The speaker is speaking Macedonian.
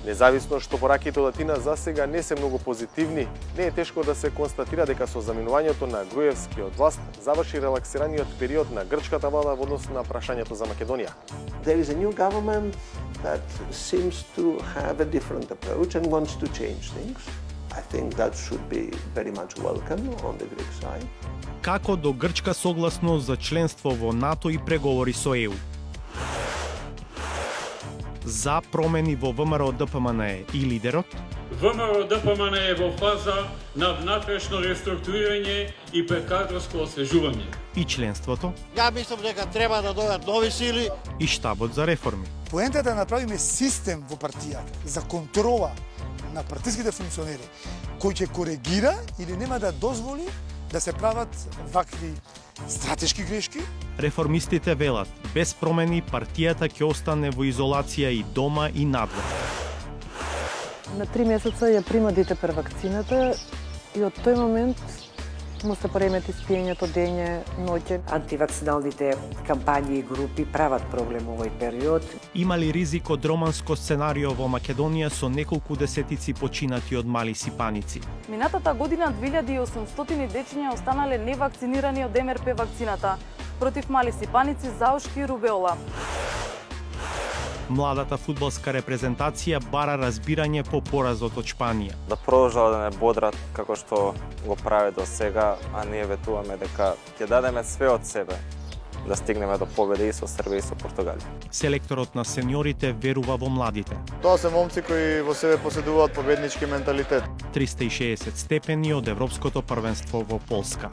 Независно што пораките од Атина засега не се многу позитивни, не е тешко да се констатира дека со заминувањето на Груевски од власт заврши релаксираниот период на грчката влада во однос на прашањето за Македонија. There is a new government that seems to have a different approach and wants to change things. I think that should be very much welcome on the Greek side. Како до грчка согласност за членство во НАТО и преговори со ЕУ. За промени во ВМРО ДПМН и лидерот. ВМРО ДПМН е во фаза на внатрешно реструктурирање и прекадрско освежување. И членството. Ја мислам дека треба да дојдат нови сили. И штабот за реформи. Поентата да направиме систем во партијата за контрола на партиските функционери, кој ќе коригира или нема да дозволи да се прават вакви стратешки грешки. Реформистите велат, без промени партијата ќе остане во изолација и дома и надвор. На 3 месеца ја прима дете вакцината и од тој момент му се премети спиењето дење, ноќе. Антивакциналните кампањи и групи прават проблем овој период. Има ли ризик од романско сценарио во Македонија со неколку десетици починати од мали сипаници? Минатата година 2800 дечиња останале невакцинирани од МРП вакцината против мали сипаници, заушки и рубеола. Младата фудбалска репрезентација бара разбирање по поразот од Шпанија. Да продолжат да не бодрат како што го праве до сега, а ние ветуваме дека ќе дадеме све од себе да стигнеме до победа и со Србија и со Португалија. Селекторот на сениорите верува во младите. Тоа се момци кои во себе поседуваат победнички менталитет. 360 степени од Европското првенство во Полска.